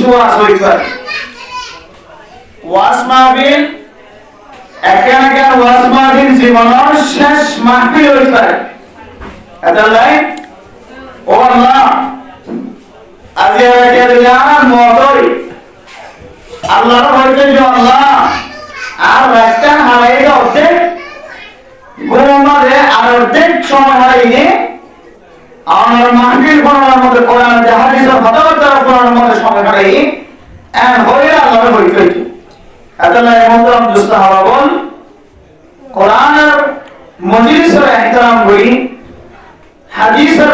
ওয়াজ হইতে ওয়াজ মাহফিল একেন ওয়াজ মাহফিল জীবনের শেষ মাহফিল হইতে এটা লাই ও আল্লাহ আজি আগে দিলাম মতই আল্লাহর হইতে যে আল্লাহ আর একটা হারাই হচ্ছে গোমারে আর অর্ধেক সময় হারাইনি আমার মাহফিল করার মধ্যে কোরআন হাদিসের কথাবার্তা করার মধ্যে সময় হারাই এন হইলে আল্লাহর হইতে এতলা মোহতরম দোস্ত হাওয়াবল কোরআনের মজলিসের ইহতিরাম করি হাদিসের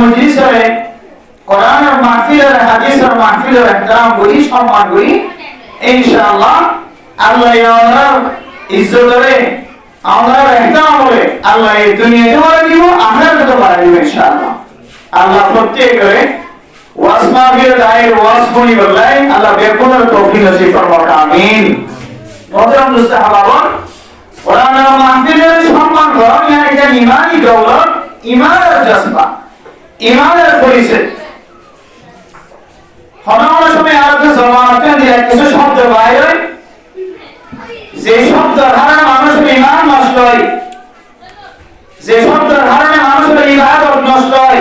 মজলিসের কোরআনের মাহফিলের হাদিসের মাহফিলের ইহতিরাম করি সম্মান করি ইনশাআল্লাহ আল্লাহ ইয়ার ইজ্জতরে আমাদের ইহতিরাম হবে আল্লাহ এই দুনিয়াতে বড় দিব আখিরাতে বড় দিব ইনশাআল্লাহ আল্লাহ প্রত্যেকরে ওয়াজ মাহফিল দায়ের ওয়াজ করি বলাই আল্লাহ বেকুনের তৌফিক নসিব ফরমাক আমিন মোহতরম দোস্ত হাওয়াবল কোরআনের মাহফিলের সম্মান করা এটা ঈমানি দৌলত ঈমানের জজবা ঈমানের পরিচয় হনার সময় আরতে জমাতে দিয়ে কিছু শব্দ বাইরে যে শব্দের কারণে মানুষের ঈমান নষ্ট হয় যে শব্দের কারণে মানুষের ইবাদত নষ্ট হয়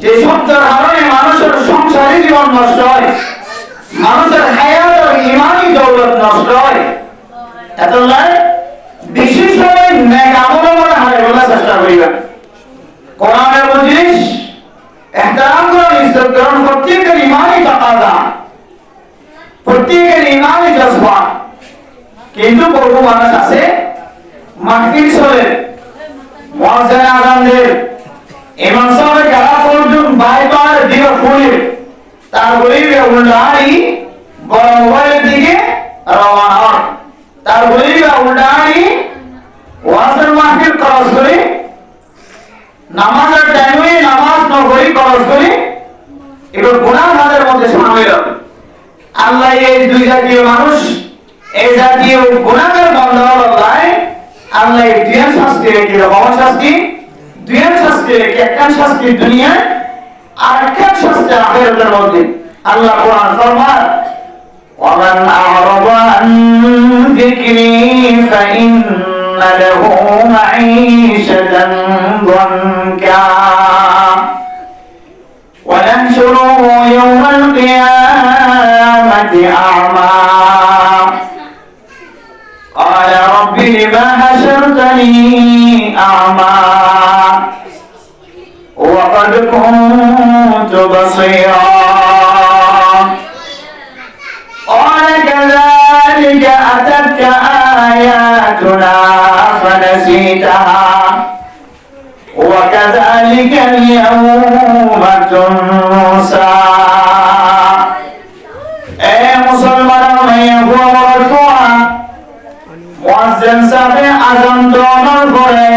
যে শব্দের কারণে মানুষের সংসারী জীবন নষ্ট হয় মানুষের হায়াত ও ঈমানি দৌলত নষ্ট হয় এতলাই বেশি সময় নেক আমল করা হয় বলার চেষ্টা করিবেন কোরআনের মজলিস ইহতিরাম করা ইজ্জত করা প্রত্যেকের ঈমানি তাকাদা প্রত্যেকের ঈমানি জজবা কিন্তু বহু মানুষ আছে মাহফিল চলে মুয়াজ্জিন আযান দেয় ইমাম সাহেব গলা পর্যন্ত বাইবার দিয়ে ফুলে তারপরে উল্টাই বড় মোবাইলের দিকে রওনা হয় তারপরে উল্টাই ওয়াজের মাহফিল খরচ করে নামাজের টাইমে নামাজ না পড়ি খরচ করে এবার গুনাহগারের মধ্যে শামিল হবে আল্লাহ এই দুই জাতীয় মানুষ এই জাতীয় গুনাহগার বান্দা আল্লাহ আল্লাহ এই দুই শাস্তি রেখে বাবা শাস্তি দুই শাস্তি রেখে একটা শাস্তি দুনিয়া আর একটা শাস্তি আখিরাতের মধ্যে আল্লাহ কোরআন ফরমান ومن أعرض عن ذكري فإن له معيشة ضنكا ونحشره يوم القيامة أعمى قال رب لما حشرتني أعمى وقد كنت بصيرا قال كذلك أتتك آياتنا فنسيتها وكذلك اليوم تنسى اے مسلمان میں مرفوع মুয়াজ্জিন সাহেব আযান দেওয়ার পরে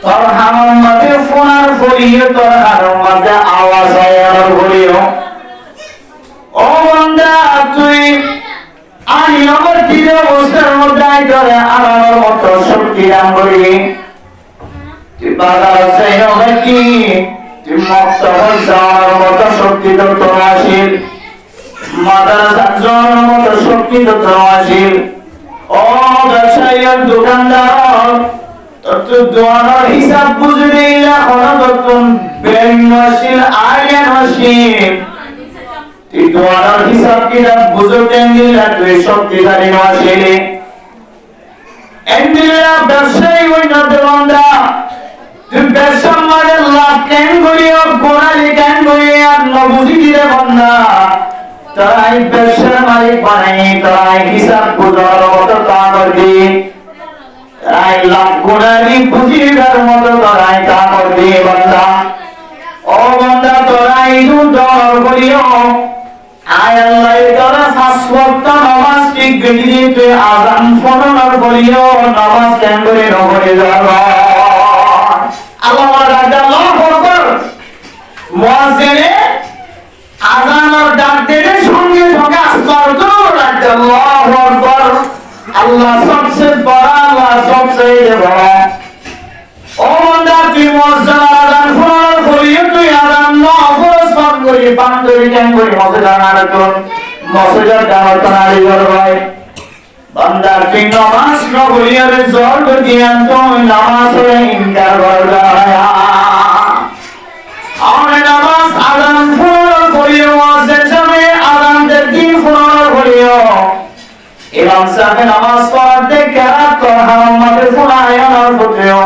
তোর হারাম মধ্যে ফোনার ফরিয়ে তোর হারাম মধ্যে আওয়াজ হয় আর বলিও ও বান্দা তুই আমি আমার দিনে অবস্থার মধ্যে আইতরে আমার মতো শক্তি দান করি তুই বাজার চাই হবে কি তুই মুক্ত হয়ে যাওয়ার মতো শক্তি তো তোমার আসিল মাদ্রাসা যাওয়ার মতো শক্তি তো তোমার আসিল ও ব্যবসায়ী দোকানদার তোর দোয়ানোর হিসাব বুঝবি না অনবরত বেনশীল আয়ানশীল তুই দোয়ানোর হিসাব কিতাব বুঝতে দিলা তুই শক্তিশালী নশীলে এন্দিলা ব্যবসায়ী উন্নত বান্দা তুই ব্যবসা মানে লাভ কেন করিও গোনালি কেন করিও নবুঝি দিলে বান্দা তাই ব্যবসার মালিক বানাই তাই হিসাব বুঝার মতো তা করবি তাই লাভ গোনালি বুঝিবার মতো তাই তা করবি বান্দা ও বান্দা তোরাই দর করিও আয় আল্লাহ তোরা পাঁচ ওয়াক্ত নামাজ ঠিক গিয়ে তুই আযান ফরমার করিও নামাজ কেন করে নগরে যাবা আল্লাহ আল্লাহু আকবার মুয়াজ্জিনে আযানের ডাক দিলে সঙ্গে সঙ্গে আসবার তো আল্লাহু আকবার আল্লাহ সবচেয়ে বড় আল্লাহ সবচেয়ে বড় ও বান্দা তুই মুয়াজ্জিন আযান ফরমার করিও তুই আযান না ফরজ করি বান্ধবী কেন করি মসজিদে নারকন মসজিদে দাওয়াত নারী করবাই বান্দা তুই নামাজ ন বলিয়ার জল দিয়ান তুই নামাজ ইনকার করবা আর নামাজ আযান ফুল করিও আছে জামে আযান দিন ফুল করিও ইমাম সাহেব নামাজ পড়তে কেরাত তো আমাদের ফুল আয়ানার ফুটিও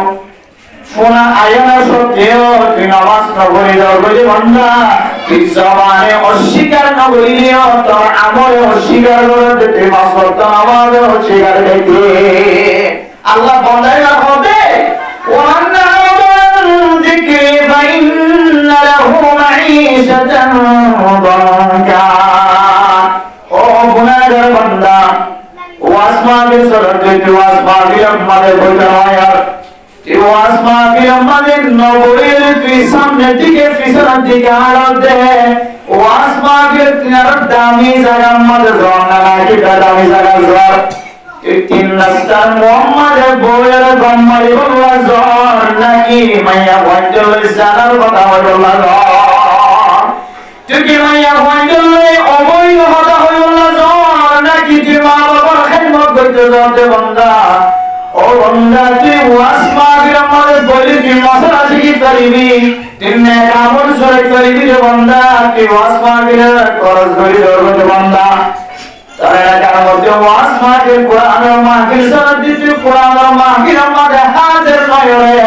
ফুল আয়ানার সত্যিও তুই নামাজ ন করি দাও বলি বান্দা তুই জবানে অস্বীকার ন করিও তোর আমলে অস্বীকার করতে তুই মাসরত নামাজে অস্বীকার করতে আল্লাহ বন্দাই না হবে ওয়ান্না যিকরি ফাইন্না লাহু মাঈশাতান দানকা ও গুনাহগার বান্দা ওয়াজ মাহফিল চলতে তুই ওয়াজ মাহফিল আমাদের বলতে হয় আর তুই ওয়াজ মাহফিল আমাদের নগরীর তুই সামনের দিকে পিছনের দিকে আড়ত দে ওয়াজ মাহফিল তিনার দামি জায়গা আমাদের জঙ্গা নাকি দামি জায়গা জ্বর তুই তিন রাস্তার মোহাম্মদের বউয়ের গম্মারি বললা জ্বর নাকি মাইয়া ভয়ঙ্কর জানার কথা বললা জ্বর তুই কি মাইয়া ভয়ঙ্কর অবৈধ কথা বললা জ্বর নাকি তুই মা বাবার খেদমত করতে যাতে বান্দা ও বান্দা তুই ওয়াজ মাহফিল আমাদের বলি তুই মশলা শিখি পারিবি তুই নেক আমল সরে করিবি রে বান্দা তুই ওয়াজ মাহফিল খরচ করি ধরবে বান্দা তার এলাকার মধ্যে ওয়াজ মাহফিল কোরআনের মাহফিল সারা দিতে কোরআনের মাহফিল আমাদের হাজির নয় রে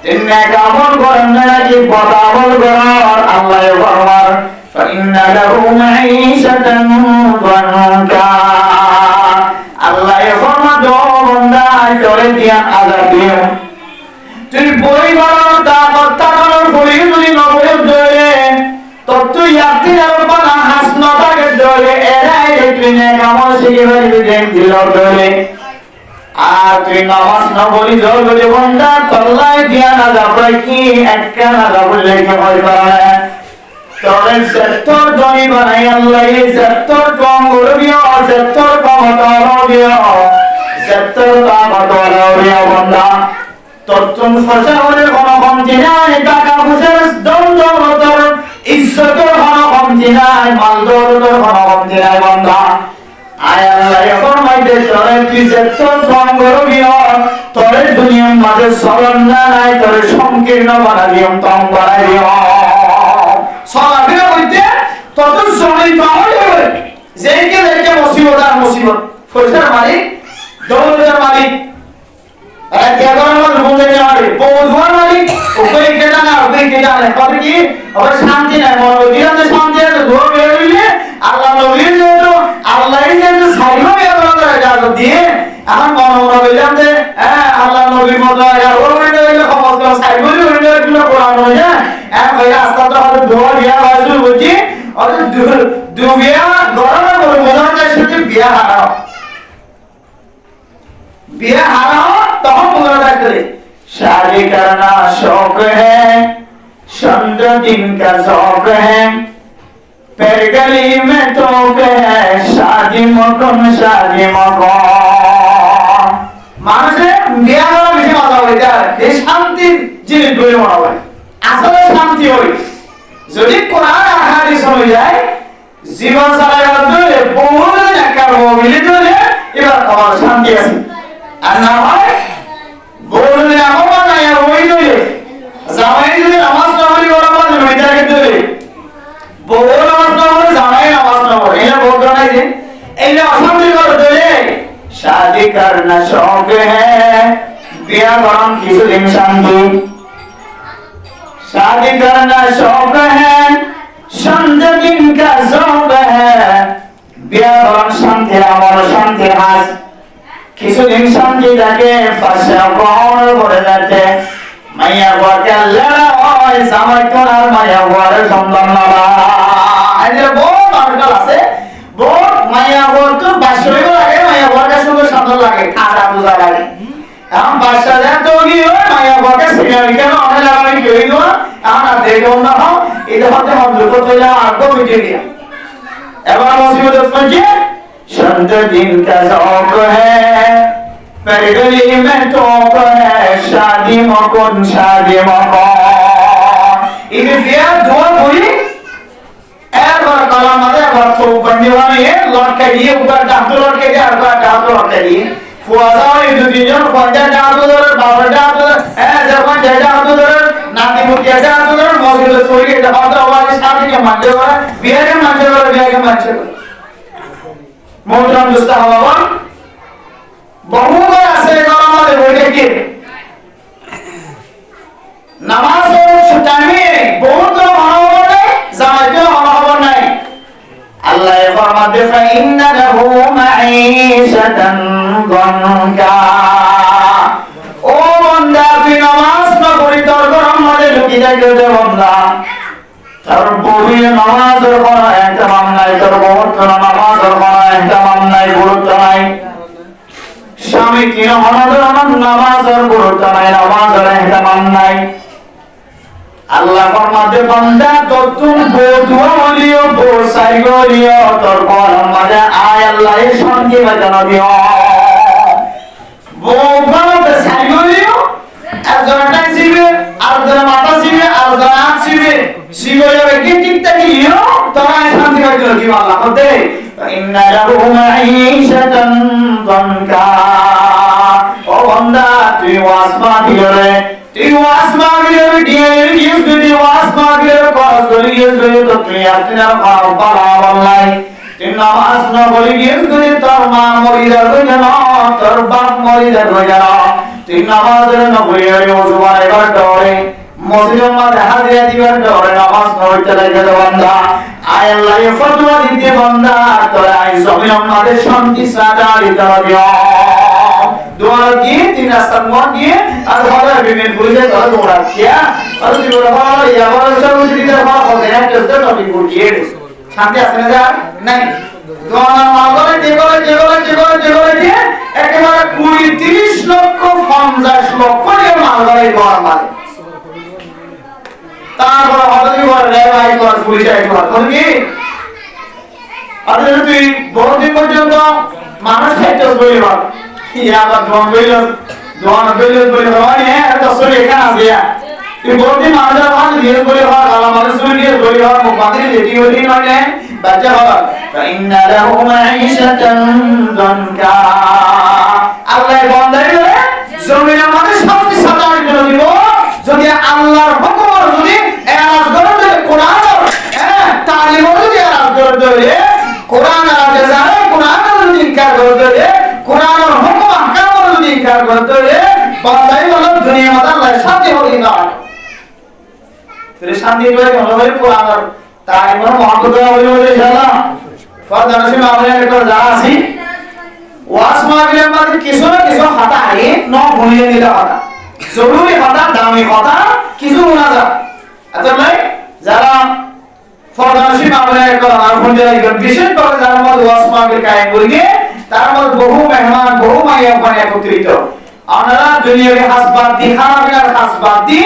তুই নেক আমল করেন নাকি বদ আমল করার আল্লাহ ফরমান ফাইন্না লাহু মাঈশাতান দানকা আল্লাহ ফরমান বান্দা তোরে দিয়া আযাব দিও তুই বই বানানোর দাওয়াত তাকানোর পরে যদি নবয় ধরে তোর তুই ইয়াতি আর বানা হাসনা থাকে ধরে এরাই তুই নে নামাজ শিখে বলি দেন দিল ধরে আর তুই নামাজ না বলি জল বলে বান্দা তল্লাই দিয়া না যাবে কি একটা না যাবে লেগে হয় পারে তোরে সত্তর জনি বানাই আল্লাহ এই সত্তর কম করবিও সত্তর কম করবিও সত্তর কম করবিও বান্দা তত্তুন ফসাওয়ারের কোনো কমতি নাই টাকা পয়সার দৌলতর ইজ্জতের কোনো কমতি নাই মাল দৌলতের কোনো কমতি নাই বান্দা আয় আল্লাহ ফরমাইতে তোরে তুই সত্তর কম করবিও তোরে দুনিয়ার মাঝে চলন নাই তোরে সংকীর্ণ বানাইও তম বানাইও সলাফিরা কইতে তত জমিত আমল করে যেইকে যেইকে মুসিবত আর মুসিবত ফরসার মালিক দৌলতের মালিক আর কেদার মালিক বুঝে যাবে বহুধুয়ার মালিক ওই কেদা না ওই কেদা না কবে কি আবার শান্তি নাই মন বিরাতে শান্তি আছে ধোয়া বের হইলে আল্লাহ নবীর জন্য আল্লাহই যেন সাইমা বের করে ইজাজত দিয়ে এখন মন মন বললাম যে আল্লাহ নবীর মতো আর ওর মধ্যে হইলে খবর করে সাইমা হইলে কিন্তু কোরআন হইছে ভাই রাস্তা তো হয়তো ধোয়া বিয়া বাজু বুঝি আর দুবিয়া গরমে করে বোঝানোর সাথে বিয়া হারাও তখন বোঝানো থাকতে शादी करना शौक है संद दिन का शौक है पर गली में तोक है शादी मौकम মানুষের বিয়া করা বেশি মজা হইতে আর এই শান্তির জিনিস বলে মনে হয় আসলে শান্তি হয় যদি কোরআন আর হাদিস হয়ে যায় জীবন চালাইবার দলে বহুত একটা মিলে দলে এবার আমার শান্তি আছে আর না হয় বহুত দিন আমার নাই আর ওই দলে জামাই যদি নামাজ না পড়ি ওরা বলে মেয়েটাকে দলে বহু নামাজ না পড়ে জামাই নামাজ না পড়ে এটা বলতো না যে এইটা অশান্তি করে দলে शादी करना शौक है बिया गरम কিছুদিন শান্তি शादी करना शौक है संद दिन का शौक है बिया गरम শান্তি আমার শান্তি হাস কিছুদিন শান্তি থাকে পাশে কোন করে যাচ্ছে মাইয়া বকে লড়া হয় জামাই তোর মাইয়া বরে সন্তান না আইলে বহুত আর্টিকেল আছে বহুত মাইয়া বর তো বাসরে লাগে মাইয়া বরকে শুধু সন্তান লাগে খাজা পূজা লাগে এখন বাচ্চা দেন তো কি হয় মাইয়া বরকে সিরিয়াল কেন অনেক লাগাই কেই গো এখন আর দেখো না হও এটা হতে মন্ত্র করতে যাও আর তো মিটে গিয়া এবার মুসিবত পড়ছে संत दिन का शौक है पर गली में तोप है शादी मौकन इधर दिया धोआ बोली গলার মাঝে আবার তো বন্দি বানিয়ে লটকে দিয়ে উপর ডাকতো লটকে দিয়ে আর ডাকতো লটকে দিয়ে ফুয়াজা ওই দু তিনজন পঞ্চায়েত ডাকতো ধরে বাবার ডাকতো হ্যাঁ যখন যে ডাকতো ধরে নাতি মুখিয়া ডাকতো ধরে মসজিদে চলে গিয়ে ডাকতো আবার সাথীকে মানতে করে বিয়াকে মানতে করে বিয়াকে মানতে করে মোহতরম দোস্ত হওয়া বহু করে আছে গলার মাঝে বইটা কি নামাজের টাইমে বহুত ভালো হবে জামাতে ভালো হবে না আল্লাহ ফরমাতে ফাইন্না লাহু মাঈশাতান গনকা ও বান্দা তুই নামাজ না পড়ি তোর ঘরের মধ্যে ঢুকি যাইতে দে বান্দা তোর বউয়ের নামাজের কোনো ইহতিমাম নাই তোর বউর নামাজের কোনো ইহতিমাম নাই গুরুত্ব নাই স্বামী কি আমাদের নামাজের গুরুত্ব নাই নামাজের ইহতিমাম নাই আল্লাহ ফরমাতে বান্দা তুম বদুয়া বলিও বসাই গলিও তোর পরম মাঝে আয় আল্লাহ এর সঙ্গে বাজানো দিও বউবাতে সাই গলিও একজনটা সিবে আরেকজন মাথা সিবে আরেকজন হাত সিবে সিবে যাবে কি ঠিক থাকিও তোরা শান্তি বাজানো দিও আল্লাহ বলতে ইন্না লাহু মাঈশাতান দনকা ও বান্দা তুই ওয়াসমা দিলে তুই ওয়াসমা দিলে দিয়ে যদি ওয়াসমা দিলে কস করি যদি তো তুই আপনা বাবা বললাই তুই নামাজ না বলি যদি তোর মা মরি যাবে না তোর বাপ মরি যাবে না তুই নামাজ না বলি ওযু বানাইবার ডরে মসজিদের মধ্যে হাজিরা দিবার ডরে নামাজ না হইতে লাগে বান্দা আয় আল্লাহ এ ফতোয়া দিতে বান্দা তোর আই জমিনের মধ্যে শান্তি সাদা দিতে দিও দোয়া দিয়ে তিন রাস্তা মোড় দিয়ে আর বলা বিমেন বুঝে তোরা দৌড়া কিয়া আর তুই বলা বলা ইয়া বলা সব যদি তোরা বলা হবে একটা টপিক বুঝিয়ে শান্তি আছে না যা নাই দোয়া না মাগলে যেগুলো দিয়ে একেবারে 20-30 লক্ষ 50 লক্ষ দিয়ে মালগাড়ি দোয়া মারে তারপর হঠাৎই বলে রে ভাই তোর পুলিশ আইতো আর কি আর তুই বহুদিন পর্যন্ত মানুষ খাইতেছ বলি ভাব ইয়া আবার দোয়া বইল বলে হয় হ্যাঁ তো সরি এখানে আসবে তুই বহুদিন মানুষের ভালো দিয়ে বলি হয় আল্লাহ মানুষ দিয়ে বলি হয় মুখ বাঁধে যেটি হলি নয় বাচ্চা হবে ইন্না লাহু মাঈশাতান দনকা আল্লাহ বন্দাই বলে জমিনের মধ্যে শান্তি সাদার জন্য দিব যদি আল্লাহর হুকুম যদি এরাজ করে দেয় কোরআন হ্যাঁ তালিম যদি এরাজ করে দেয় কোরআন আর জানে কোরআন যদি ইনকার করে দেয় কোরআনের হুকুম আহকাম যদি ইনকার করে দেয় বন্দাই বলে দুনিয়ার মধ্যে আল্লাহ শান্তি হবে না তেরে শান্তি হয়ে গেল বলে কোরআনের তালিম মোহাম্মদ বলে ইনশাআল্লাহ ফরদান সে মামলা একটা যা আছে ওয়াজ মাহফিলের মধ্যে কিছু না কিছু খাতা আগে ন ভুলিয়ে দিলে কথা জরুরি কথা দামি কথা কিছু মুনাজাত আচ্ছা ভাই যারা ফরদানশী মামলায় করার ফোন যারা বিশেষ করে যারা মধ্যে ওয়াজ মাহফিল কায়েম করিয়ে তার মধ্যে বহু মেহমান বহু মাইয়া ওখানে একত্রিত আপনারা দুনিয়াকে হাসবাদ দি খানাপিনার হাসবাদ দি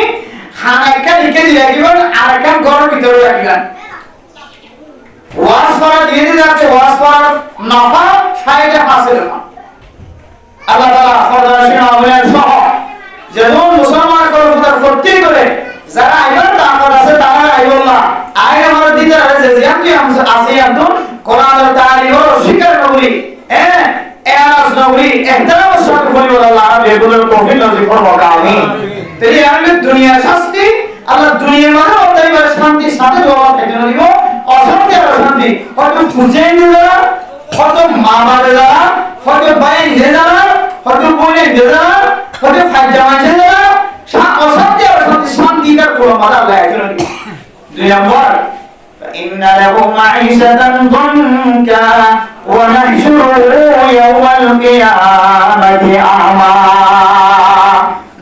খানাইকা লিখে দিয়ে রাখবেন আর একটা ঘরের ভিতরে রাখবেন ওয়াজ করা দিয়ে যাচ্ছে ওয়াজ করার নফা ফায়দা হাসিল না আল্লাহ তাআলা ফরদানশী মামলায় সহ যেমন মুসলমান প্রত্যেক করে যারা আইবার দামত আছে তারা আইবল্লাহ আইন আমার দিতে আছে যেমন কি আছে একদম কোরআনের তালিম শিকার নবী এরাজ নবী ইহতিরামের সাথে বলি আল্লাহ এগুলোর কফিল নজির করব আমি তাই আমি দুনিয়ার শাস্তি আল্লাহ দুনিয়ার মধ্যে অতএব শান্তি সাথে জবাব দিতে দিব অশান্তি আর অশান্তি হয়তো খুঁজে নিয়ে হয়তো মা বাবা যারা হয়তো ভাই যারা হয়তো বোনে যারা হয়তো ফাইজা মাঝে যারা অশান্তি আর অশান্তি শান্তিটার কোনো মাথা আল্লাহ একজন দুই নম্বর إن له معيشة ضنكا ونحشره يوم القيامة أعمى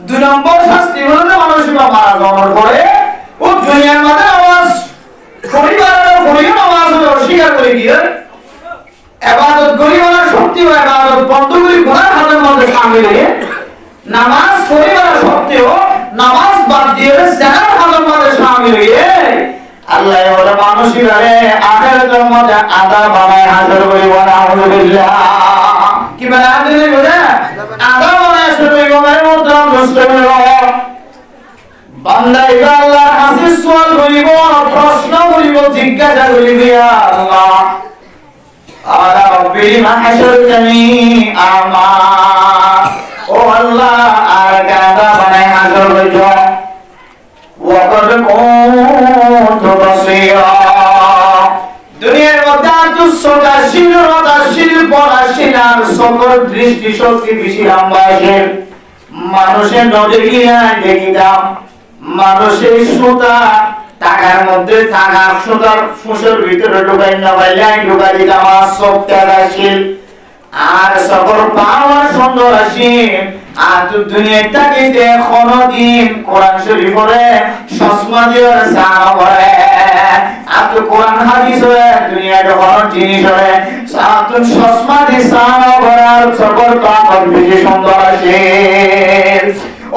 দুই নম্বর শাস্তি হলো মানুষ মারা যাওয়ার পরে ও দুনিয়ার মধ্যে নামাজ পরিবারের নামাজ অস্বীকার করে গিয়ে ইবাদত করিবার শক্তি বা ইবাদত বন্ধ করে ঘোড়ার হাতের মধ্যে সামিল হয়ে নামাজ পরিবার সত্ত্বেও নামাজ বাদ দিয়ে জানার হাতের মধ্যে সামিল হয়ে আল্লাহ ওরা মানুষেরারে আখিরাতের মধ্যে আদা বানায় হাজির করে বলা আলহামদুলিল্লাহ কি বলা আলহামদুলিল্লাহ আদা বানায় শুরু করে মধ্যে দুষ্ট হলো বান্দা এবার আল্লাহর কাছে সওয়াল করিব, প্রশ্ন করিব, জিজ্ঞাসা করিব, ইয়া আল্লাহ আলা রাব্বি মা হাশরতানি আমা, ও আল্লাহ আর গাদা বানাই হাজর হইছ, ওয়াকাদ কুনতু বাসীরা, দুনিয়ার মধ্যে আতুসকাশীল রদাশীল পরাশীল আর সকল দৃষ্টি শক্তি বেশি আমবাসের মানুষের নজর গিয়া দেখিতাম, মানুষের সুতা টাকার মধ্যে টাকা সুতার ফুসের ভিতরে ঢুকাই না পাইলে ঢুকাই দিতাম, আর সব ত্যাগাশীল আর সকল পাওয়ার সুন্দর আসীন, আর তুই দুনিয়াটাকে কোনদিন কোরআন শরীফ পড়ে চশমা দিয়ে সারা পড়ে, আর তুই কোরআন হাদিস পড়ে দুনিয়াটা কোন জিনিস পড়ে তুই চশমা দিয়ে সারা পড়ে, আর সকল পাওয়ার বেশি সুন্দর আসীন।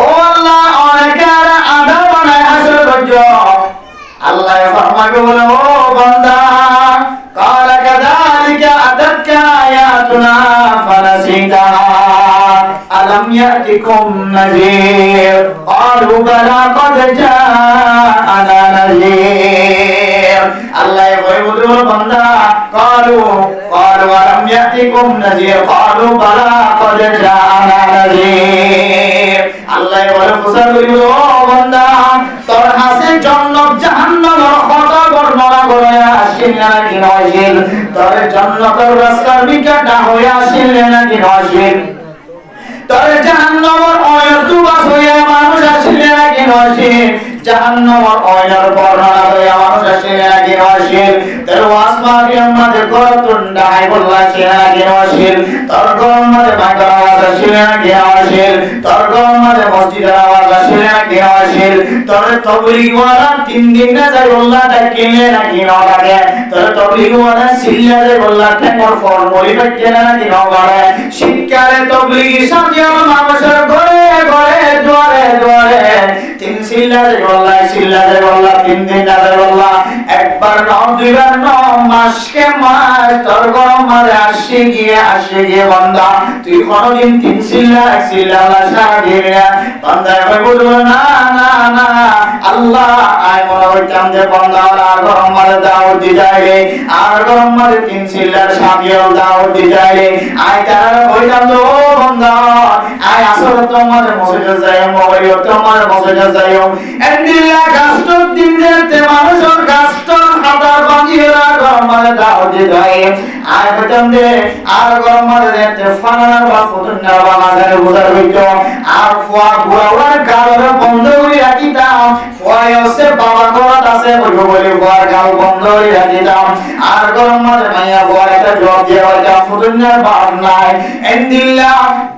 ও আল্লাহ অনেকের আধা বানায় হাসর করছ, আল্লাহ ফরমাবে বলে ও বান্দা قال كذلك أتتك آياتنا فنسيتها ألم يأتكم نذير قالوا بلى قد جاءنا نذير الله يقول بندا قالوا ألم يأتكم نذير قالوا بلى قد جاءنا نذير الله يقول فسر بندا তোর হাসে জান্নাত জাহান্নামের কথা বর্ণনা করে আসেন নাকি নয়, তোর জান্নাতের রাস্তার বিকাটা হয়ে আসেন নাকি নয়, তোর জাহান্নামের অয়তুবাস হয়ে মানুষ আসেন নাকি নয়, জাহান্নামের অয়নার বর্ণনা করে মানুষ আসেন নাকি নয়, তোর ওয়াসমাফিয়ার মাঝে করতুন ডাই বললা সে নাকি নয়, তোর গরম মাঝে বাঁকার আওয়াজ আসেন নাকি নয়, তোর গরম মাঝে মসজিদের আওয়াজ আসেন নাকি নয়, তোর তবলিগওয়ালা 3 দিন না যায় বললা ডাকিলে নাকি না লাগে, তোর তবলিগওয়ালা সিল্লা যায় বললা ঠেকর ফরমলি ফাইতে নাকি না করে, শিক্ষারে তবলিগি সাজিয়া মানুষের ঘরে ঘরে দুয়ারে দুয়ারে 3 সিল্লা যায় বললা 3 দিন না যায় বললা একবার না দুইবার না মাসকে মাস তোর গরম মাঝে আসে গিয়ে বান্দা তুই কোনদিন 3 সিল্লা 1 সিল্লা সারা দিয়ে বান্দা কই বলবো না না না আল্লাহ আই মনে হইতাম যে বান্দারা গরম মাঝে দাওয়াত দি যায় আর গরম মাঝে 3 সিল্লার সাথীও দাওয়াত দি যায় আই তারা হইতাম তো ও বান্দা আই আসলে তোমার মসজিদে যাই মোবাইল তোমার মসজিদে যাই এন্ডিলা কষ্ট দিন যেতে মানুষের কষ্ট হাতার বাঁধিয়েরা গরম মাঝে দাওয়াত দি যায় আই হইতাম যে আর গরম মাঝে যেতে ফানার বা ফুটনা বা মাঝে বুঝার হইতো আর ফুয়া বুড়াওয়ার গালরে বন্ধ করে রাখিতাম, ফুয়াই আছে বাবা ঘরত আছে বলবো বলে ফুয়ার গাল বন্ধ করে রাখিতাম, আর গরম মাঝে মাইয়া ফুয়ার একটা জব দিয়ে হইতাম ফুটনার বাপ নাই এন্দিল্লা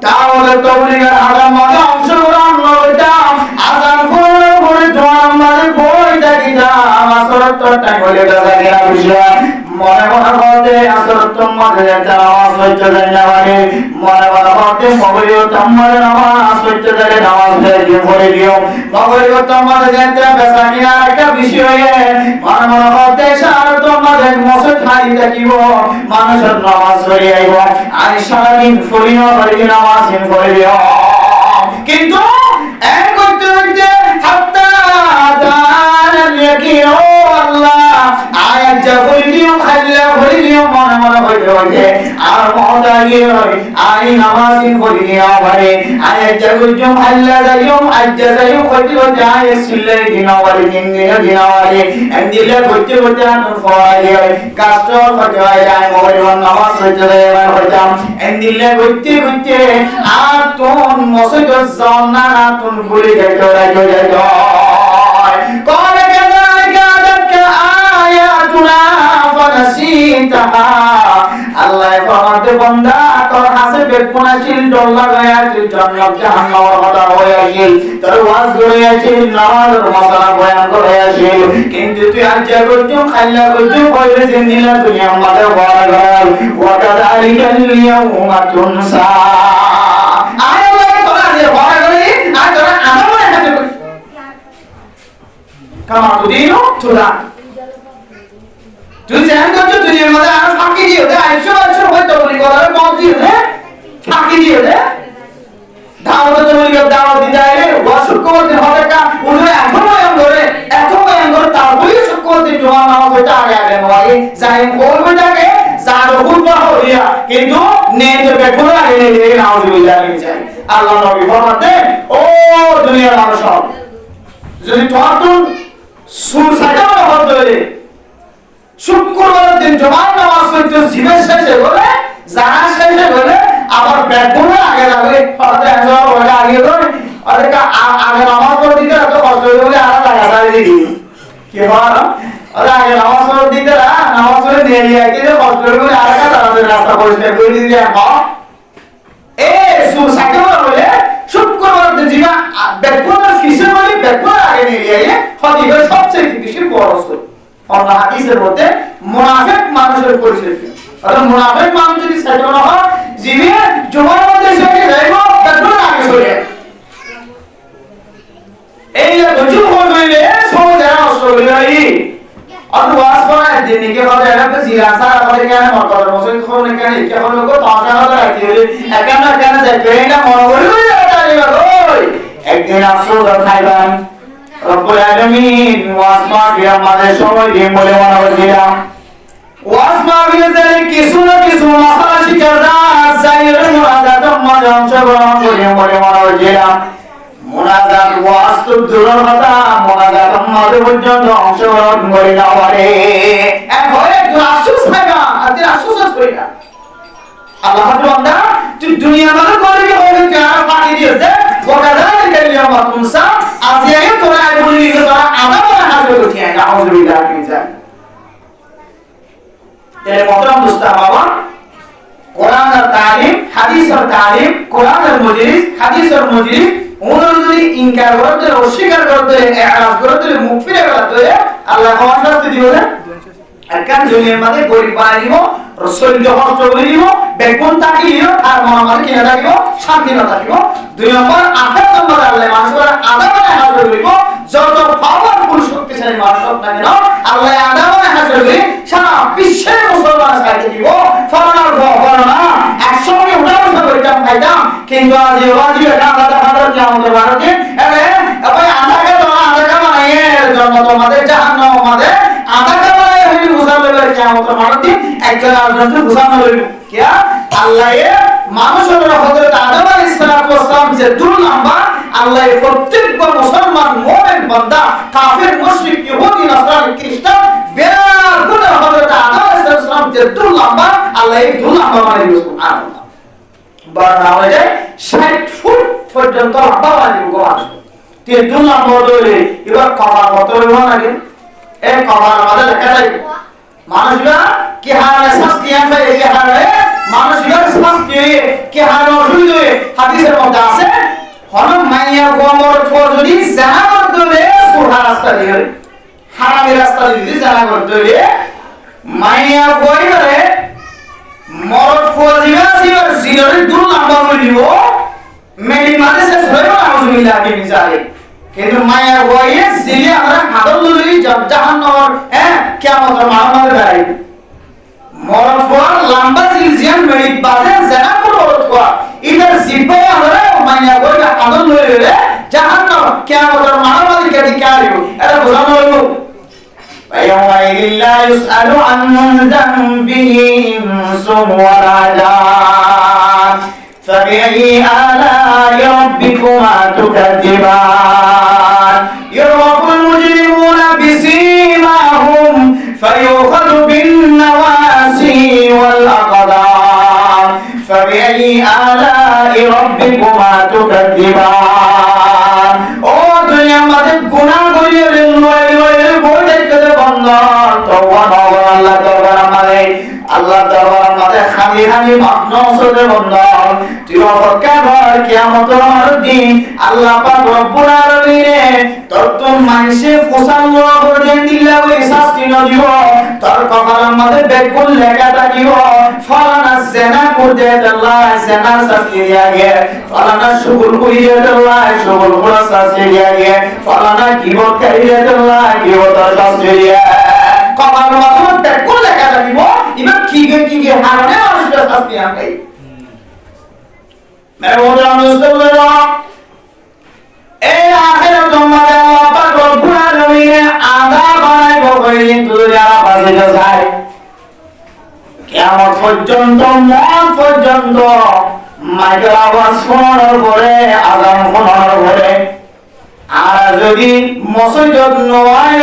তাহলে তবলিগের আগাম মাঝে অংশগ্রহণ হইতাম, আজান ফুলের পরে জোয়ান মাঝে বই দেখিতাম, আসরের তোরটা বলে বেজা গেলা বিষয় মনে মনে বলতে আসর তোমাদের একটা নামাজ হইতে যায় না মানে মনে মনে বলতে মগরিও তোমাদের নামাজ হইতে যায় নামাজ পড়ে দিও মগরিও তোমাদের একটা বেচা কিনা একটা বিষয় মনে মনে বলতে সার তোমাদের মসজিদ খালি থাকিব মানুষের নামাজ পড়ে আইব আর সারাদিন ফরিও পড়ে নামাজ পড়ে দিও, কিন্তু এক করতে করতে হাত্তা দাঁড়ান ইয়াকিন ও আল্লাহ আয়াত যা বলিও খাইলা বলিও মনে মনে হইতে আর মহতা গিয়ে আই নামাজিন বলিও ভারে আয়াত যা বলিও খাইলা যাইও আজ্জা যাইও কইতে যায় সিলাই দিনাওয়ারি দিনাওয়ারি এন্দিলে করতে করতে আর ফরাই কাষ্ট করতে হয় আই মোবাইল নামাজ হইতে যায় হইতাম এন্দিলে করতে করতে আর তোন মসজিদ জানা না তোন ভুলে যাইতো যাইতো কোন আল্লাহ ফরমাতে বান্দা তোর হাসে বেকুনাশীল ডল লাগায়া তুই জান্নাত জাহান্নামের কথা হয়ে আসিল তোর ওয়াজ করে আসিল নামাজের মাসালা বয়ান করে আসিল, কিন্তু তুই আজ যা করছো খাইলা করছো কইরে জিন্দিলা দুনিয়া আমাদের বড় গল ওয়া কাযালিকাল ইয়াউমা তুনসা আয় আল্লাহ তোরা যে বড় করে আর তোরা আমলে হাতে কামা তুদিনো তুদা তুই জান করছো দুনিয়ার মধ্যে আর ফাঁকি দিও দে 100 বছর হয়তো বলি কথা বল দিও দে ফাঁকি দিও দে দাওয়াত তবলিগের দাওয়াত দিতে আইলে শুক্রবার দিন হবে কা উনি এখন বয়ান করে তারপরে শুক্রবার দিন জুমার নামাজ হইতে আগে আগে নয় যাই করবেটাকে যার হুকুম হইয়া কিন্তু নেতে বেকুল আগে নিয়ে নাউজুবিল্লাহ নিয়ে যায় আল্লাহ নবী ফরমাতেন ও দুনিয়ার মানুষ যদি তোমার সুর সাজানো হতে শুক্রবার দিন জুমার নামাজ পড়তে জীবের শেষে বলে জানা শেষে বলে আবার বেকুল আগে যাবে হয়তো একজন ওটা আগে ধরে আগে নামাজ পড়তে দিতে এত কষ্ট হয়ে বলে আর লাগা সারি দিই কি হয় ওরা আগে নামাজ পড়তে দিতে নামাজ পড়ে নিয়ে গিয়ে কিন্তু কষ্ট হয়ে বলে আর তাদের রাস্তা পরিষ্কার করে দিতে এ সুর সাজানো বলে শুক্রবার দিন জীবা বেকুলের ফিসে বলে বেকুল আগে নিয়ে গিয়ে হদিবের সবচেয়ে বেশি বড় সুর অন্য হাদিসের মধ্যে মুনাফিক মানুষের পরিচয় অর্থাৎ মুনাফিক মানুষ যদি সাজানো হয় জীবে জুমার মধ্যে এসে যাইব বেকুল আগে চলে এই যে গজু হইলে সময় যারা নষ্ট হইল অত ওয়াজ করা দিন কি হবে এটা জিরা সারা করে কেন মতর মসজিদ খোল কেন কি হলো গো তাজা হলো রাখি হইলে একান না কেন যায় কেনা মন হইল ওই একদিন আফসোস খাইবান রব্বুল আলামিন ওয়াজ মাহফিল আমাদের সময় দিয়ে বলে মনে হচ্ছিলাম ওয়াজ মাহফিল যে কিছু না কিছু মাসালা শিখা যায় যাইর মুনাজাত মজা অংশগ্রহণ করে বলে মনে হচ্ছিলাম মুনাজাত ওয়াজ তো দূরের কথা মুনাজাত আমাদের পর্যন্ত অংশগ্রহণ করে না পারে এখন একটু আফসোস খাইবা আজকে আফসোস করি না আল্লাহ বান্দা তুই দুনিয়া মানে করে কি হবে যারা পানি দিয়েছে ওকাদার কেলিয়া মাতুসা আজিয়ে তোরা বলি তোরা আদা বলা হাজির করতে না আউযুবিল্লাহি মিন যালিক তেরে মহতরম দোস্তা বাবা কোরআন আর তালিম হাদিস আর তালিম কোরআন আর মজলিস হাদিস আর মজলিস ওনার যদি ইনকার করতে অস্বীকার করতে এরাজ করতে মুখ ফিরে করতে আল্লাহ কোন শাস্তি দিবেন একখান দুনিয়ার মধ্যে গরিব বানাইব রসুল হস্ত করিব বেগুন তাকিব আর মহামারী কিনা থাকিব শান্তি না থাকিব দুই নম্বর আঠার নম্বর আল্লাহ মানুষের আদাবানে হাজির করিব যত পাওয়ারফুল শক্তিশালী মানুষ হোক না কেন আল্লাহ আদাবানে হাজির করি সারা বিশ্বের মুসলমান সাইতে দিব ফরনার ফরনা একসঙ্গে উঠা বসা করিতাম খাইতাম কিন্তু আজ ওয়াজিব এটা আলাদা হাজার কিয়ামতের ভারতে এবে ভাই আদাকে তোমার আদাকে বানাইয়ে জন্য তোমাদের জাহান্নাম আমাদের আদাকে কিয়ামতের মাঠে একজন আরেকজনকে বুঝানো হইল কিয়া আল্লাহ মানুষের হযরত আদম আলাইহিস সালাম যে দুই নাম্বার আল্লাহ প্রত্যেক মুসলমান মুমিন বান্দা কাফির মুশরিক ইহুদি নাসরানি খ্রিস্টান বের করে হযরত আদম আলাইহিস সালাম যে দুই নাম্বার আল্লাহ এই দুই নাম্বার মানে সুবহানাল্লাহ বর্ণনা হয়ে যায় 60 ফুট পর্যন্ত লম্বা বানিয়ে গোয়াস তে দুই নাম্বার ধরে এবার কভার কত হইব নাকি এই কভার আমাদের লেখা থাকবে মানুষরা কি হারে শাস্তি আনবে এই হারে মানুষরা শাস্তি কি হারে অসুবিধা হাদিসের মধ্যে আছে হন মাইয়া গোমর ফর যদি জানা করতে সুহা রাস্তা দিয়ে হারামি রাস্তা দিয়ে জানা করতে মাইয়া কইবারে মরদ ফর জিবা জিরে দুল নাম্বার হইব মেলি মানে শেষ হইব আউযুবিল্লাহ মিন যালিক কিন্তু মায়া বয়ে জিলে আমরা হাদল লই জাহান্নামের কিয়ামতের মাহমুদ দাঁড়াই মরদ ফর লম্বা জিলজিয়ান মেরি বাজে জানা করো তো ইদার জিবে আমরা মায়া বয়ে হাদল লই রে জাহান্নাম কিয়ামতের মাহমুদ কে দিকারিও এটা বোঝানো হলো ويومئذ لا يسأل عن ذنبه إنس ولا جان فبأي آلاء ربكما تكذبان يعرف المجرمون بسيماهم فيؤخذ بالنواسي والأقدام فبأي آلاء ربكما تكذبان ও দুনিয়ার মধ্যে গুনাহ করিয়ে আল্লাহ দরবার আমাদের খালি খালি মাফনসরে বন্ধন তুই অপেক্ষার কিয়ামতের দিন আল্লাহ পাক রব্বুল আলামিন তোর তো মানুষে ফসালো করে দিলা ওই শাস্তি ন দিব তোর কপালের মধ্যে বেকুল লেখা থাকিব ফলানা জেনা করতে আল্লাহ জেনার শাস্তি দিয়া গে ফলানা শুকুর করিয়ে আল্লাহ শুকুর করার শাস্তি দিয়া গে ফলানা গিবত করিয়ে আল্লাহ গিবতের শাস্তি দিয়া কপালের মধ্যে বেকুল লেখা থাকিব ইমান কি গে হারানে মানুষের শাস্তি আনবে মেরে মোহতরম দোস্তরা, এই আখিরাতের মধ্যে আল্লাহ পাক রব্বুল আলামিন আদা বানাইব কিন্তু যারা বাঁচিতে চায় কিয়ামত পর্যন্ত মত পর্যন্ত মাইকেল আওয়াজ শোনার পরে আযান শোনার পরে আর যদি মসজিদ নয়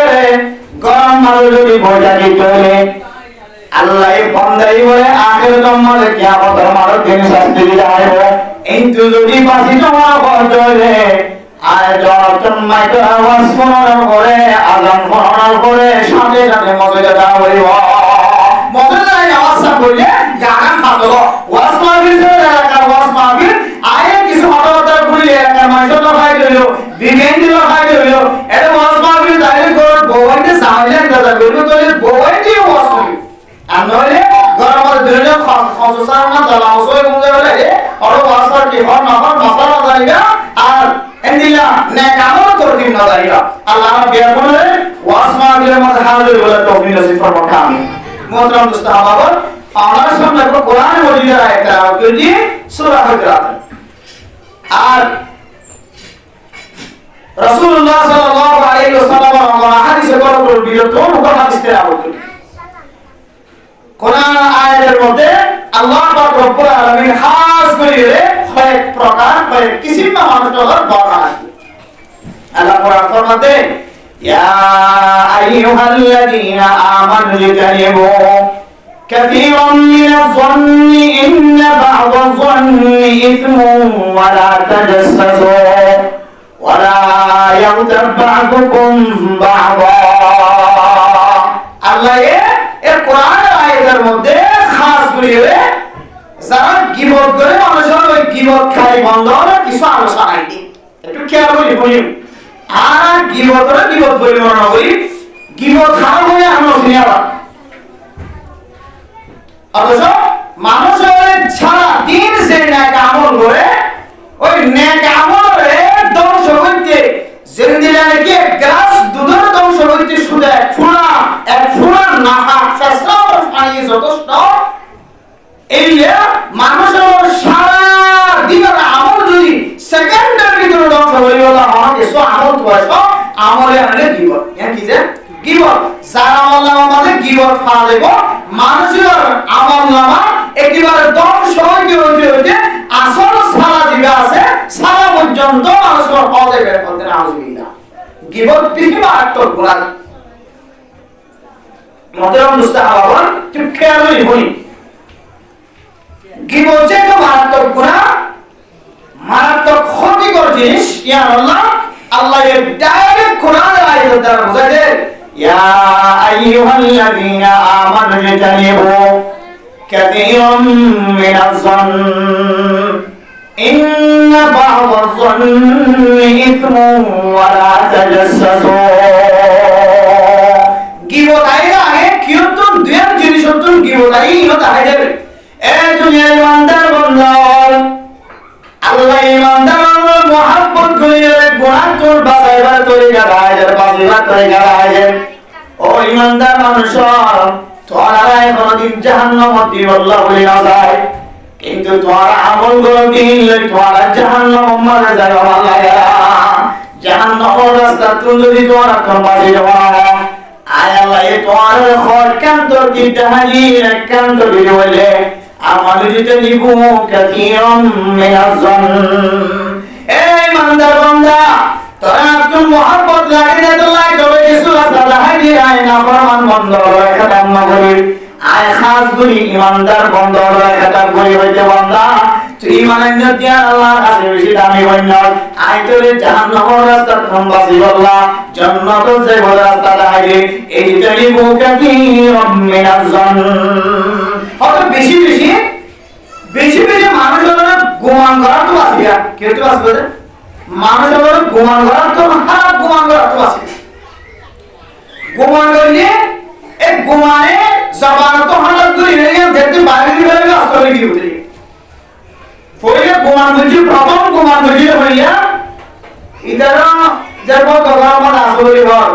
গরম মাঝে যদি বৈঠকি চলে আল্লাহ বন্দাই বলে আখিরাতের মধ্যে কিয়ামতের মাঠে তিনি শাস্তি দিবেন। কিন্তু যদি বাঁচিত না চলে আর যখন মাইকেল আওয়াজ শোনার পরে আযান শোনার পরে সাথে সাথে মসজিদে যাওয়া হইব। মসজিদে আওয়াজটা করলে জাগান ফাটল ওয়াজ মাহফিল এলাকার ওয়াজ মাহফিল আয়ে কিছু হঠাৎ খুলে এলাকার মানুষ লাগাই দিল বিভিন্ন লাগাই দিল এটা ওয়াজ মাহফিল দাঁড়িয়ে করে বউকে সামনে দাদা করবে তো বউকে ওয়াজ করবে আর নইলে গরমের দিনে খসসার না দালা ওসই বন্ধ হলে আর ওয়াজ করতে হয় না হয় মশলা দাঁড়িয়ে আর এন্দিলা নেক আমল করতে না দাঁড়িয়ে আল্লাহ বিয়ার বলে ওয়াজ মাহফিলের মধ্যে হাজির বলে তৌফিক নসিব ফরমান আমিন। মোহতরম দোস্ত আহবাব, আমার সামনে একটা কোরআন মজিদের আয়াত তেলাওয়াত করেছি সূরা হুজুরাত। আর রাসূলুল্লাহ সাল্লাল্লাহু আলাইহি ওয়াসাল্লাম হাদিসে বর্ণিত বিরত হাদিস তেলাওয়াত করেছি। কোরআন আয়াতের মধ্যে আল্লাহ পাক রব্বুল আলামিন খাস করে কয়েক প্রকার কয়েক কিসিম মানুষের বর্ণনা আছে। আল্লাহ কোরআন ফরমাতে يا أيها الذين آمنوا اجتنبوا كثيرا من الظن إن بعض الظن إثم ولا تجسسوا ولا يغتب بعضكم بعضا। আল্লাহ এই কোরআন আয়াতের মধ্যে খাস করে যারা গীবত করে মানুষের ওই গীবত খালি বন্ধ হলে কিছু আলোচনা নাই একটু খেয়াল করে বলি। আর গীবতরা গীবত বলি মনে করি গীবত খারাপ হয়ে আমরা শুনি আবার অথচ মানুষের সারা দিন যে ন্যাক আমল করে ওই ন্যাক আমলে ধ্বংস হইতে জিন্দিলা নাকি এক গ্লাস দুধের ধ্বংস হইতে শুধু এক ফুলা নাহা চেষ্টা পানি যথেষ্ট। এই মানুষের সারা দিনের আমল যদি সেকেন্ডের ভিতরে ধ্বংস হয়ে গেল আমার কিছু আমল বয়স আমলে আনলে গীবত কি যে গীবত যারা আমল নামা গীবত ফালা দেব মানুষের আমল নামা একেবারে ধ্বংস হইতে হইতে হইতে আসল সারা দিবে আছে সারা পর্যন্ত মানুষের হজে বের করতে নাউজুবিল্লাহ গীবত বিহি মারাত্মক গুনাহ। মোহতরম দোস্ত আহবাব, ঠিক খেয়াল করে বলি গীবত যে একটা মারাত্মক গুনাহ, মারাত্মক ক্ষতিকর জিনিস। ইয়া আল্লাহ আল্লাহ এর ডাইরেক্ট কোরআনের আয়াতের দ্বারা বোঝায় যে ইয়া আইয়ুহাল্লাযীনা আমানু ইজতানিবু কাসীরাম মিনাজ যন্ন ইন্না বা'দাজ যন্নি ইসমুন ওয়া লা তাজাসসু। গীবত আগে কিয়তুন দুয়ার জিনিস হতুন গীবত আই হতা হাইদের এ দুনিয়ার বান্দার বান্দা আল্লাহ ইমানদারের মহব্বত করিলে গুনাহ তোর বাঁচাইবার তরিকা রাইজের বাঁচাইবার তরিকা রাইজের। ও ইমানদার মানুষ তোরা কোনদিন জাহান্নামে দিব আল্লাহ বলে না যায় কিন্তু তোরা আমল করে দিলে তোরা জাহান্নামে মারা যাবে আল্লাহ জাহান্নামের রাস্তা তুই যদি তোরা কোন বাঁচি যাওয়া আয় আল্লাহ এ তোর খর কান তোর কি তাহাজি কান তোর বলে আমাদের যেটা নিব কাসীরাম মিনাজ যন্ন। এই ইমানদার বান্দা তোরা তুই মহব্বত লাগে না তো লাগে তবে কিছু রাস্তা হাইদি আয় না ফরমান বন্ধ হয় কথা না বলি আয় খাস করি ইমানদার বন্ধ হয় কথা বলি হইতে বান্দা তুই ইমানের নিয়তে আল্লাহর কাছে বেশি দামি হইন আয় তোরে জাহান্নামের রাস্তা কোন বাসি আল্লাহ জান্নাতের যে বড় রাস্তা হাইদি এই তরিবু কাসীরাম মিনাজ যন্ন। হয়তো বেশি বেশি মানুষের গুমান করার তো আছে কেউ তো আসবে মানুষের গুমান করার তো খারাপ গুমান করার তো আছে গুমান করলে এই গুমানে জবান তো হালাত করে দেখতে বাইরে বেরোবে আসলে কি হতে পরে গুমান করছি প্রথম গুমান করছি হইয়া ইদার যাবো গগরমান আসলে ঘর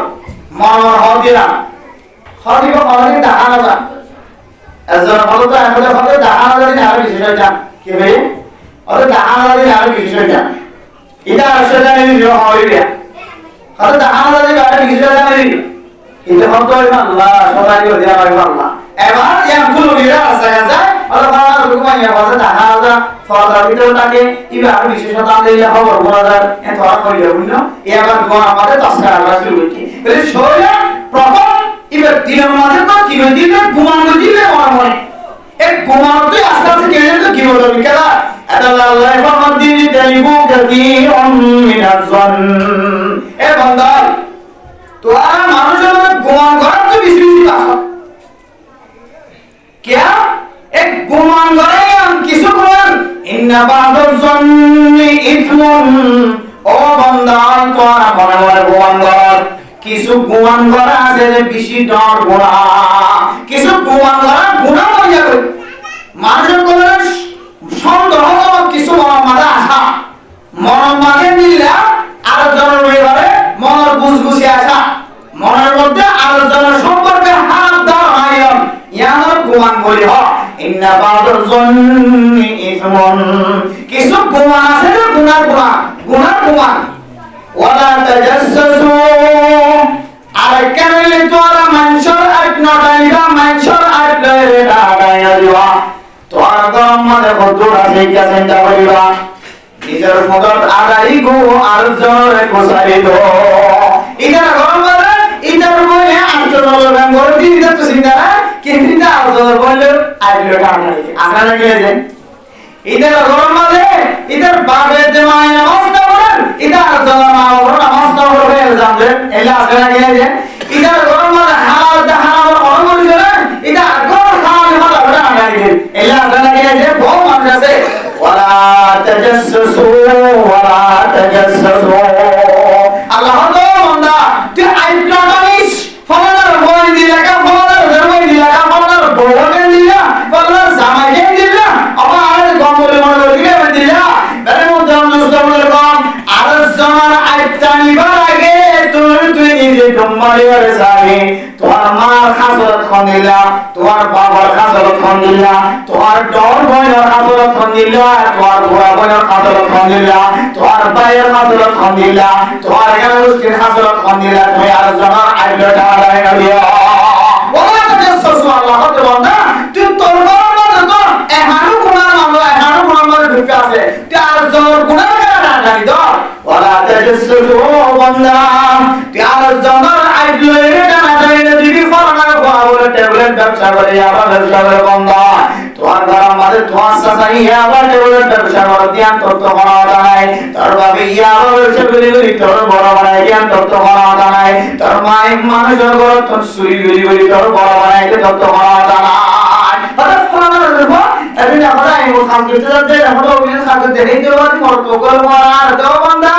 মন হদিরা হদিব হদি দেখানো যায় একজন হলো তো এখন হলে দেখানো যায় না আর বিষয়টা কি ভাই অত দাহানা দিলে আর কিছু জানে এটা আসলে জানি হয় রে অত দাহানা দিলে আর কিছু জানে রে কিন্তু হতো আল্লাহ সবাই দেয়া হয় আল্লাহ এবার ইয়াম কুলুরিরা আছে আছে আল্লাহ তাআলা রুকুমাইয়া বাজে দাহানা ফলার ভিতরে থাকে ইবা আর বিশেষতা দিলে খবর বলা যায় এত আর কইলে বুঝলো এবার দোয়া আমাদের তাসকার আল্লাহ শুরু করছি বলে শরীরে প্রথম এবার দিনের মাঝে তো কি হই দিলে ঘুমানো দিলে আমার মনে এক ঘুমানোতে আস্তে আস্তে কেন তো কি বলবি কেলা আল্লাহ ফরমান দিনি তাইবু কাসীরুম মিনাজ জন এ বান্দা তোরা মানুষের ঘুমান করার তো বেশি বেশি বাসা क्या एक गुमान करे हम किसु गुमान इन्ना बादुर ज़न्नी इथमुन ओ बंदा तोरा मने मने गुमान कर किसु गुमान करा আছে যে বেশি ডর গুনাহ কিছু গুমান করা গুনাহ হয়ে যাবে মানুষের কোন সন্দেহ কিছু মাঝে আসা মনের মাঝে নিলা আর জনের ব্যাপারে মনের বুঝবুঝি আসা মনের মধ্যে আর জনের সম্পর্কে হাত দেওয়া হয় ইয়ানোর গুমান বলি হ ইন্না বাদুর জন্নি ইসমুন কিছু গুমান আছে না গুনার গুমান ওয়ালা তাজাসসু আর কেনলে তোরা মানুষের আট নটাইবা মানুষের আট লয়ে দাঁড়াইয়া দিবা তোর গরম মধ্যে কতটা আছে কি চিন্তা করিবা নিজের মদত আদাই গো আর জোরে কোসাই দো ইদার গরম মধ্যে ইদার বলে আন্তর্জাতিক ব্যাংক দিতে তো চিন্তা কিন্তু আন্তর্জাতিক বলে আইলো টানা আপনারা কি জানেন ইদার গরম মধ্যে ইদার বাপের যে মায়ের নামাজ না পড়েন ইদার জন্য মা বাবার নামাজ না পড়ে জানবেন এলা আপনারা কি জানেন ইদার গরম মধ্যে হারাম অনমন করেন ইদার গরম হারাম হলো ওটা না জানেন এলা আপনারা কি জানেন বহু মানুষ আছে ওয়ালা তাজাসসু আল্লাহ তো বান্দা তুই আইটা জানিস ফলার বই দিলা কা ফলার ধর্মই দিলা কা ফলার বউকে দিলা ফলার জামাইকে দিলা আবার গম্বলে মনে দিলা দিলা বেরে মধ্যে মুসলমানের কম আর জামার আইটা নিবার আগে তুই নিজে গম্বলের সাথে তোমার মার খাসরত খন দিলা তোমার বাবার খাসরত খন দিলা তোমার ডর বইয়ের খাসরত খন দিলা তোমার বুড়া বইয়ের খাসরত খন দিলা তোমার ভাইয়ের খাসরত খন দিলা তোমার গানুস্তির খাসরত খন দিলা তুই আর জামার আইটা ঢালাই না দিয়া ওলা তাজাসসু আল্লাহ তো বন্ধা তুই তোর বাবার তো এহানো গুনার মামলা এহানো গুনার মামলা ঢুকে আছে তুই আর জোর গুনার না জানি তো ওলা তাজাসসু বন্ধা তুই আর জামার আইটা না জানি না দিবি ফলানা বলে ট্যাবলেট ব্যবসা করে আবার ব্যবসা করে বন্ধা তোমার ঘরের মধ্যে তোমার সাসাই আবার ট্যাবলেট ব্যবসা করে ধ্যান তত্ত্ব করা নাই তোর বাবা আবার ব্যবসা করে তোর বড় বানাই ধ্যান তত্ত্ব করা নাই তোর মায়ের মানুষের ঘর তোর সুরি গলি তোর বড় বানাই তত্ত্ব করা নাই আরে ফলানা দেখো এদিন আমরা এই কাজ করতে যাচ্ছে আমরা ওই কাজ করতে দেই দেব মোর তো কর মার দাও বন্ধা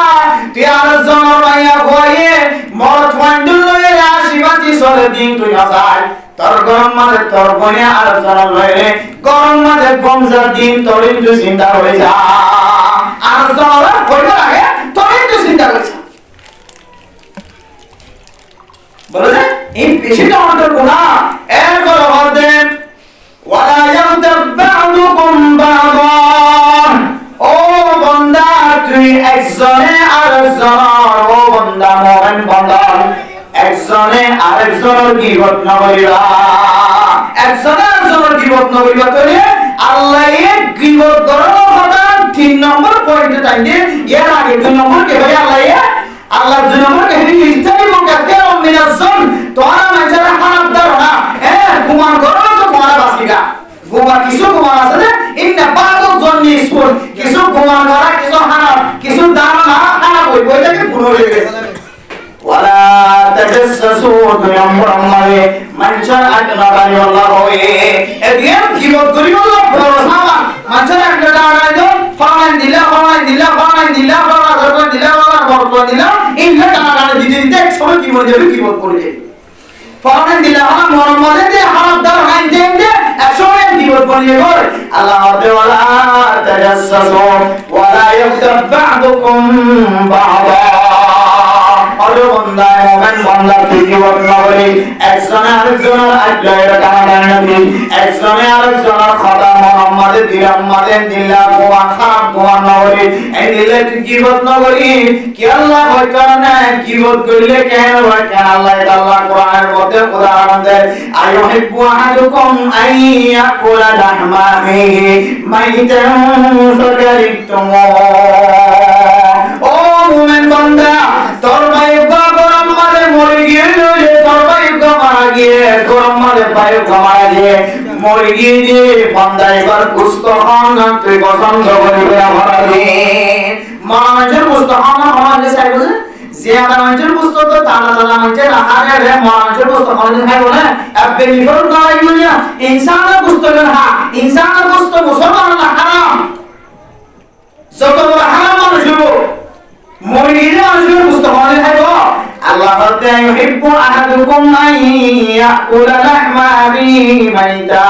তুই আর জনর মাইয়া কইয়ে মোর ফান্ডুল লয়ে আসিবাতি চলে দিন তুই আসাই তোর গরম মাঝে তোর বনে আর জনর লয়ে গরম মাঝে গমজার দিন তোর একটু চিন্তা হয়ে যা আর জনর কইবার আগে তোর একটু চিন্তা করছ বলে যে এই বেশিটা আমাদের গুনাহ এর বড় হবে ওয়ালা ইয়াতাবাদুকুম বাদা ও বান্দা তুই একজনে আরেকজনের ও বান্দা মুমিন বান্দা একজনে আরেকজনের গীবত না করিবা একজনে আরেকজনের গীবত না করিবা তোরে আল্লাহ এই গীবত করার কথা 3 নম্বর পয়েন্টে টাইনে এর আগে 2 নম্বর কে ভাই আল্লাহ 2 নম্বর কে হিনি ইস্তানি মুকাদ্দার মিনাজন তোরা মাঝারে হারাম দাও না গুমান করো তো তোমার বাসিকা গুমান কিছু গুমান আছে না ইন্না বাদু জন্নি স্কুল কিছু গুমান করা কিছু হারাম কিছু দাম না হারাম বইটাকে পুরো হয়ে গেছে ওয়ালা তাজাসসু নম্বর আমারে মানুষের আটনা গানি আল্লাহ হয় এদিন গীবত করি আল্লাহ ভরসা মানুষের আটনা গানি দাও ফলান দিলা বরকত দিলা ইনলা টাকা গানি দিতে এক সময় কি মরে যাবে গীবত করে যাবে ফলান দিলা আমার মনে দে হারাম দাও হাই দে এক সময় গীবত করে যাবে আল্লাহ ওয়ালা তাজাসসু ওয়ালা ইয়াগতাব বা'দুকুম বা'দা ভালো বান্দা মুমিন বান্দা তুই গীবত না করি একজনে আরেকজনের আজ্ঞায় কানাকানি নবী একজনে আরেকজনের কথা মুহাম্মাদের দিলাম মাদের দিলা গোয়া খারাপ গোয়া না করি এই দিলে তুই গীবত না করি কি আল্লাহ হয়তো না গীবত করলে কেন হয় কেন আল্লাহ আল্লাহ কোরআনের মধ্যে উদাহরণ দেয় আইয়ুহিব্বু আহাদুকুম আইয়াকুলা লাহমাহি মাইতান ফাকারিহতুমু ও মুমিন বান্দা তোর ভাই গরম মারে মরে গিয়ে তোর ভাই মারা গিয়ে গরম মারে ভাই মারা গিয়ে মরে গিয়ে যে বান্দা এবার কুস্ত হন তুই পছন্দ করবি আমার মানুষের কুস্ত হন আমাদের চাইব জিয়াদা মানুষের কুস্ত তো তালা তালা মানুষের আহারে রে মানুষের কুস্ত হন খাই বলে আবে নিফর না ইউনিয়া ইনসানের কুস্ত না ইনসানের কুস্ত মুসলমান না হারাম যত বড় হারাম মানুষ হবো মুমিন মানুষের কুস্ত হন খাইব আল্লাহ বলতে ইউহিব্বু আহাদুকুম আইয়াকুলা লাহমা মাইতা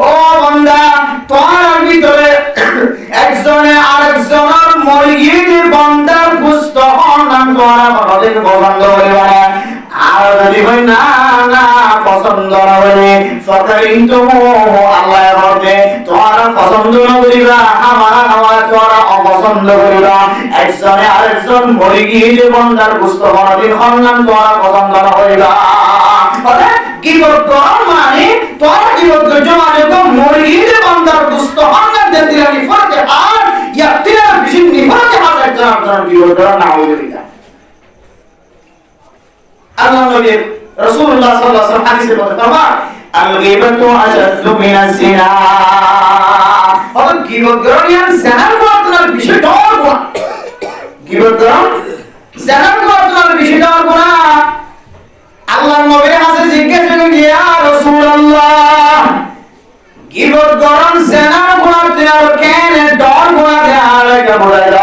ও বান্দা তোর ভিতরে একজনে আরেকজনের মুরগির বান্দার কুস্ত হন তোরা বড়দিন পছন্দ করিবা আর যদি হয় না না পছন্দ না হলে ফাকারিহতুমু আল্লাহ বলতে তোরা পছন্দ না করিবা আমার তোরা অপছন্দ করিবা একজনে আরেকজন মুরগির বান্দার কুস্ত বড়দিন হন তোরা পছন্দ না করিবা বলে গীবত করা মানে তোরা গীবত করছো মানে তো মুরগির বান্দার কুস্ত হন দিলা নিফাতে আর ইয়াতিরা বিশিন নিফাতে হাজার জানার গীবত করা না হইলা আল্লাহ নবী রাসূলুল্লাহ সাল্লাল্লাহু আলাইহি ওয়াসাল্লাম হাদিসে বলেন আল গীবাতু আশাদ্দু মিনাজ জিনা আর গীবত করা জানার ঘটনার বিষয়টা বলা গীবত করা জানার ঘটনার বিষয়টা বলা আল্লাহর নবীর কাছে জিজ্ঞাসা করি ইয়া রাসূলুল্লাহ গীবত করা জানার ঘটনা কেন ডর বলা যায় বলা যায়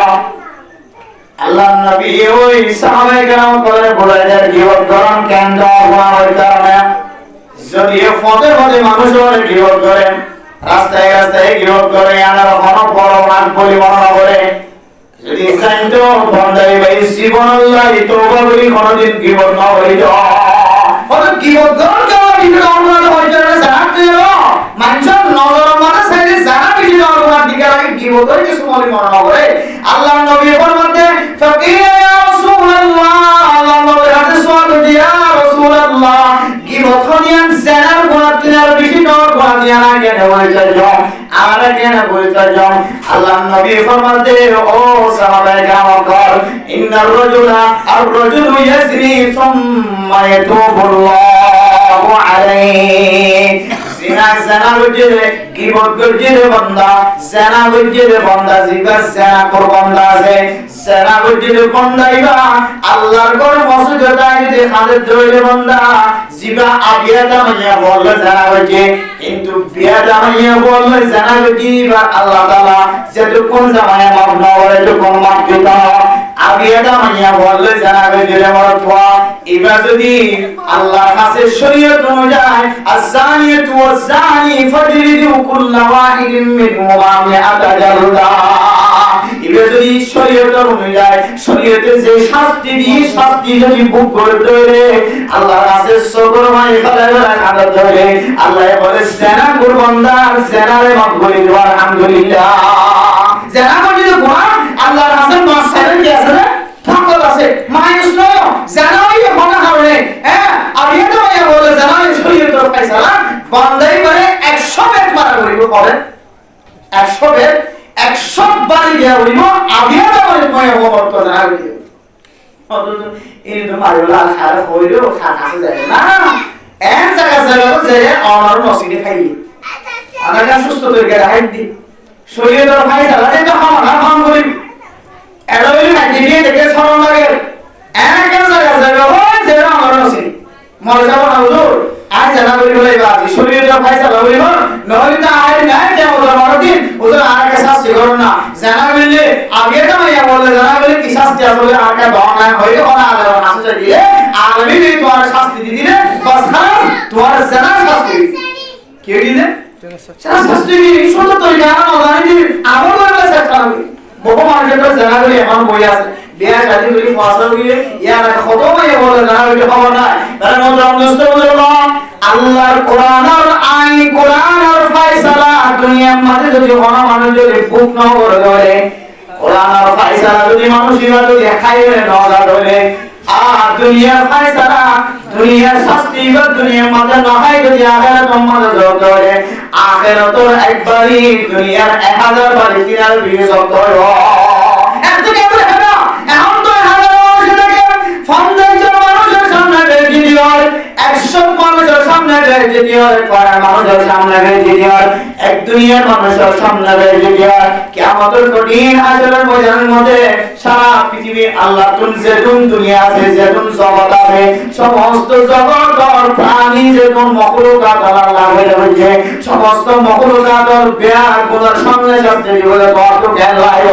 আল্লাহ নবী ওই সাহাবায়ে কেরাম করে বলেছেন গীবত করেন কেন দোয়া হয় কারণে যদি ফতে ফতে মানুষ ওরে গীবত করে রাস্তায় রাস্তায় গীবত করে আর কোনো বড় মান পরিবর্তন করে যদি জানতো বন্দাই ভাই জীবন আল্লাহ তওবা করি কোনদিন গীবত না হইল হলো গীবত করেন কেন বিনা অপরাধ হইছে না জানতে মানুষের নজর মানে সাইডে জানা বিনা অপরাধ দিকে লাগে গীবত করে কিছু মনে মনে করে আল্লাহ নবী ফরমাতে فقيل يا رسول الله الله رسول يا رسول الله গীবত হনিয়ান জানার গুনাহর বেশি নর গুনাহ না কেন হইছে যাও আর কেন হইছে যাও আল্লাহ নবী ফরমাতে ও সাহাবায়ে কেরাম ইন্নার রাজুলা আর রাজুলু ইয়াসরি সুম্মা ইয়াতুবুল্লাহু আলাইহি জানা বুঝে গীবত করছে রে বান্দা জানা বুঝে রে বান্দা জিবা জানা কর বান্দা আছে জানা বুঝে রে বান্দা ইবা আল্লাহর ঘর মসজিদায় যদি হাজির ধরে বান্দা জিবা আবিয়াদা মাইয়া বললে জানা বুঝে কিন্তু বিয়াদা মাইয়া বললে জানা বুঝে ইবা আল্লাহ তাআলা যেটুকুন জামায়া মাফ না করে তখন মাফ দিতা আবিয়াদা মাইয়া বললে জানা বুঝে রে মরতওয়া ইবা যদি আল্লাহর কাছে শরীয়ত অনুযায়ী আযানিয়াতু ওয়াযানি ফাজরিদু কুল্লা ওয়াহিদিন মিনহুমা মিআতা জালদা ইবা যদি শরীয়ত অনুযায়ী শরীয়তে যে শাস্তি দিয়ে শাস্তি যদি ভোগ করতে রে আল্লাহর কাছে সবর মাই ফলাইলা কাঁদা ধরে আল্লাহ বলে জানা কুরবানদা জানারে মাফ করে দিও আলহামদুলিল্লাহ জানা করে দিও আল্লাহর কাছে মাফ ছাড়ে কি আছে না ফাকল আছে মাইনাস নো জানাই হনা কারণে হ্যাঁ আর এটা ভাইয়া বলে জানাই শরীয়তের ফয়সালা বান্দাই মানে 100 বেত মারা করিব বলে 100 বেত 100 বাড়ি দেয়া করিব আবিয়াটা বলে ময় হবত না করিব অথচ এই তো মারিলা খারাপ হইলো খাসে যায় না এক জায়গা জায়গা যে আমার নসিবে খাইলি আনাটা সুস্থ তৈরি করে হাইদি শরীয়তের ফয়সালা এটা আমরা কাম করিব এডোইল নাইজেরিয়া দেখে সরল লাগে এক জায়গা জায়গা হয় যে আমার নসি মরে যাব না হুজুর আজ জানা করি বলে বাজি শরীরের ফয়সালা হইব নইলে তো আয় না কেমন মরদিন হুজুর আর কে শাস্তি করুন না জানা বললে আগে তো মাইয়া বলে জানা বলে কি শাস্তি আসলে আর কে দনা হইলে কোন আলাদা হাসে দিয়ে আলমি নেই তোমার শাস্তি দিলে বাস খালাস তোমার জানা শাস্তি কে দিলে শাস্তি দিলে শুধু তো জানা না জানি আমল করে চেষ্টা করি বহু মানুষের জানা বলে এমন বই আছে বিয়া শাদী করি ফসল দিয়ে ইয়ারা কত মাইয়া বলে না ওইটা খবর নাই তার মধ্যে অন্তস্থ মুসলমান আল্লাহর কোরআন আর আইন কোরআন আর ফয়সালা দুনিয়ার মাঝে যদি কোনো মানুষ যদি বুক না করে ধরে কোরআন আর ফয়সালা যদি মানুষরা যদি খাইয়ে না ধরে আর দুনিয়ার ফয়সালা দুনিয়ার শাস্তি বা দুনিয়ার মাঝে না হয় যদি আখিরাত মাঝে ধরে আখিরাত একবারই দুনিয়ার 1000 বারে কিনার বিয়ে সব হয় এত কি বলে না এখন তো 1000 সেটাকে 50 জন মানুষের সামনে বেরিয়ে দিওয়ার 100 মানুষের সামনে বেরিয়ে দিওয়ার পাড়া মানুষের সামনে বেরিয়ে দিওয়ার এক দুনিয়ার মানুষের সামনে বেরিয়ে দিওয়ার কিয়ামতের কঠিন হাসরের ময়দানের মধ্যে সারা পৃথিবী আল্লাহ যেতুন দুনিয়া আছে যেতুন জগৎ আছে সমস্ত জগৎ আর প্রাণী যেতুন মখলুকাত আল্লাহ হয়ে যাবে সমস্ত মখলুকাত আর বেয়া গুনার সামনে সামনে বিপদে কত জ্ঞান লাগে